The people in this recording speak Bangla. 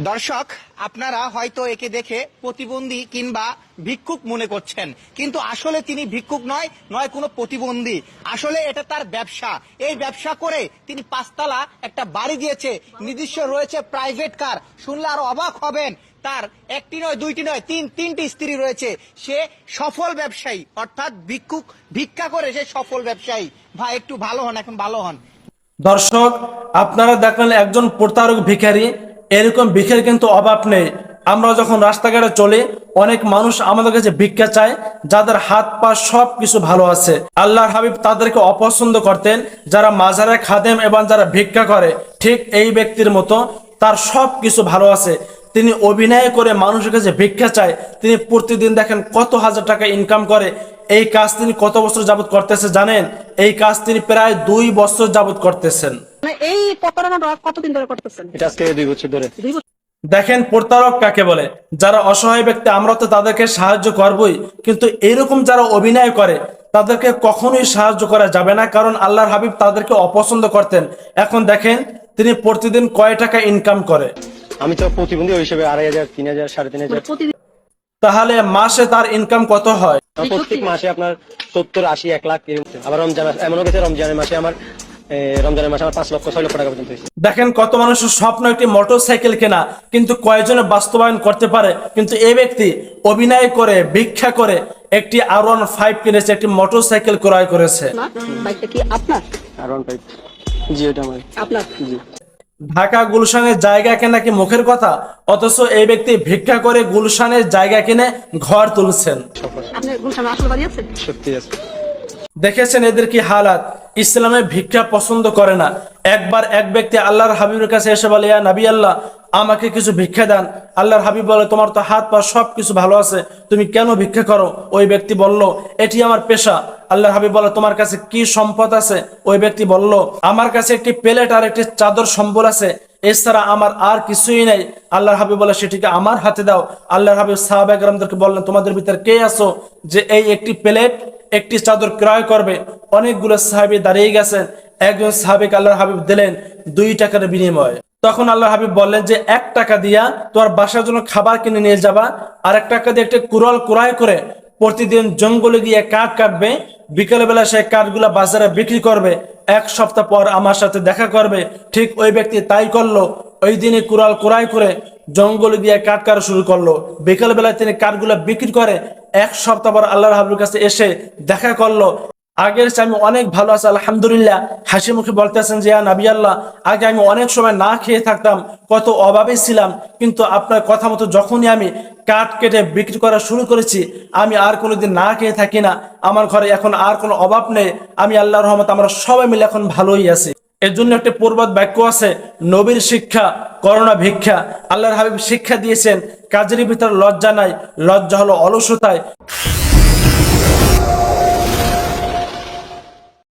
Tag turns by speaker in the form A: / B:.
A: দর্শক, আপনারা হয়তো একে দেখে প্রতিবন্ধী কিংবা ভিক্ষুক মনে করছেন, কিন্তু আসলে তিনি ভিক্ষুক নয় কোনো প্রতিবন্ধী। আসলে এটা তার ব্যবসা। এই ব্যবসা করে তিনি 5 তলা একটা বাড়ি দিয়েছে, নিজস্ব রয়েছে প্রাইভেট কার। শুনলে আরো অবাক হবেন, তার একটি নয়, দুইটি নয়, তিনটি স্ত্রী রয়েছে। সে সফল ব্যবসায়ী, অর্থাৎ ভিক্ষা করে সে সফল ব্যবসায়ী। ভাই একটু ভালো হন, এখন ভালো হন।
B: দর্শক, আপনারা দেখলেন একজন প্রতারক ভিখারি। এরকম ভিখারি কিন্তু অভাব নেই। আমরা যখন রাস্তাঘাটে চলি, অনেক মানুষ আমাদের কাছে ভিক্ষা চায়, যাদের হাত পা সব কিছু ভালো আছে। আল্লাহর হাবিব তাদেরকে অপছন্দ করতেন, যারা মাজারে খাদেম এবং যারা ভিক্ষা করে। ঠিক এই ব্যক্তির মতো তার সব কিছু ভালো আছে, তিনি অভিনয় করে মানুষের কাছে ভিক্ষা চায়। তিনি প্রতিদিন দেখেন কত হাজার টাকা ইনকাম করে। এই কাজ তিনি কত বছর যাবত করতেছে জানেন? এই কাজ তিনি প্রায় 2 বছর যাবত করতেছেন।
C: এই প্রতারণাটা কতদিন ধরে করতেছেন?
D: এটা আজকে 2 বছর ধরে।
B: দেখেন প্রতারক কাকে বলে। যারা অসহায় ব্যক্তি, আমরা তো তাদেরকে সাহায্য করবই, কিন্তু এরকম যারা অভিনয় করে তাদেরকে কখনোই সাহায্য করা যাবে না, কারণ আল্লাহর হাবিব তাদেরকে অপছন্দ করতেন। এখন দেখেন তিনি প্রতিদিন কয় টাকা ইনকাম করে।
D: আমি তো প্রতিবন্ধী ওই হিসেবে 2,500, 3,000, 3,500।
B: তাহলে মাসে তার ইনকাম কত হয়?
D: প্রত্যেক মাসে আপনার 70, 80, 1 লাখ। আবার রমজান এমনও গেছে, রমজানের মাসে আমার 5 লক্ষ 6 লক্ষ টাকা পর্যন্ত হয়েছে।
B: দেখেন কত মানুষের স্বপ্ন একটি মোটরসাইকেল কেনা, কিন্তু কয়জনে বাস্তবায়ন করতে পারে? কিন্তু এই ব্যক্তি অভিনয় করে, ভিক্ষা করে একটি R15 কিনেছে, একটি মোটরসাইকেল ক্রয় করেছে।
C: বাইকটা কি আপনার?
D: R15, জি ওটা আমার।
C: আপনার?
D: জি।
B: ঢাকা গুলশানের জায়গা কেনা কি মুখের কথা? অথচ এই ব্যক্তি ভিক্ষা করে গুলশানের জায়গা কিনে ঘর তুলছেন।
C: আপনি গুলশানে আসল বাড়ি আছেন?
D: সত্যি আছে।
B: দেখেছেন এদের কি হালাত। ইসলামে ভিক্ষা পছন্দ করে না। একবার এক ব্যক্তি আল্লাহর হাবিবের কাছে এসে বলে, ইয়া নবী আল্লাহ, আমাকে কিছু ভিক্ষা দেন। আল্লাহর হাবিব বলে, তোমার তো হাত পা সব কিছু ভালো আছে, তুমি কেন ভিক্ষা করো? ওই ব্যক্তি বলল, এটি আমার পেশা। আল্লাহর হাবিব বলে, তোমার কাছে কি সম্পদ আছে? ওই ব্যক্তি বলল, আমার কাছে একটি প্লেট আর একটি চাদর সম্বল আছে, এছাড়া আমার আর কিছুই নেই। আল্লাহর হাবিব বলে, সেটিকে আমার হাতে দাও। আল্লাহর হাবিব সাহাবায়ে কেরামদেরকে বললেন, তোমাদের ভিতরে কে আছো যে এই একটি প্লেট, একটি চাদর ক্রয় করবে? অনেকগুলো সাহাবী দাঁড়িয়ে গেছেন। একজন সাহাবীকে আল্লাহর হাবিব দিলেন 2 টাকার বিনিময়ে। তখন আল্লাহর হাবিব বললেন যে 1 টাকা দিয়া তোমার বাসার জন্য খাবার কিনে নিয়ে যাবা, আর 1 টাকা দিয়ে একটা কুড়াল ক্রয় করে প্রতিদিন জঙ্গলে গিয়ে কাঠ কাটবে, বিকেলবেলা সেই কাঠগুলা বাজারে বিক্রি করবে, 1 সপ্তাহ পর আমার সাথে দেখা করবে। ঠিক ওই ব্যক্তি তাই করলো। ওই দিনে কুড়াল ক্রয় করে জঙ্গলে গিয়ে কাঠ কাটা শুরু করলো। বিকেলবেলায় তিনি কাঠগুলা বিক্রি করে 1 সপ্তাহ পর আল্লাহর হাবিবের কাছে এসে দেখা করলো। আগের চেয়ে আমি অনেক ভালো আছি আলহামদুলিল্লাহ। হাসি মুখে বলতেছেন যে, ইয়া নবী আল্লাহ, আগে আমি অনেক সময় না খেয়ে থাকতাম, কত অভাবে ছিলাম, কিন্তু আপনার কথা মতো যখনই আমি কাঠ কেটে বিক্রি করা শুরু করেছি, আমি আর কোনোদিন না খেয়ে থাকি না। আমার ঘরে এখন আর কোনো অভাব নেই। আমি আল্লাহর রহমতে আমরা সবাই মিলে এখন ভালোই আছি। এর জন্য একটা প্রবাদ বাক্য আছে, নবীর শিক্ষা করোনা ভিক্ষা। আল্লাহর হাবিব শিক্ষা দিয়েছেন, কাজের ভিতর লজ্জা নাই, লজ্জা হলো অলসতায়।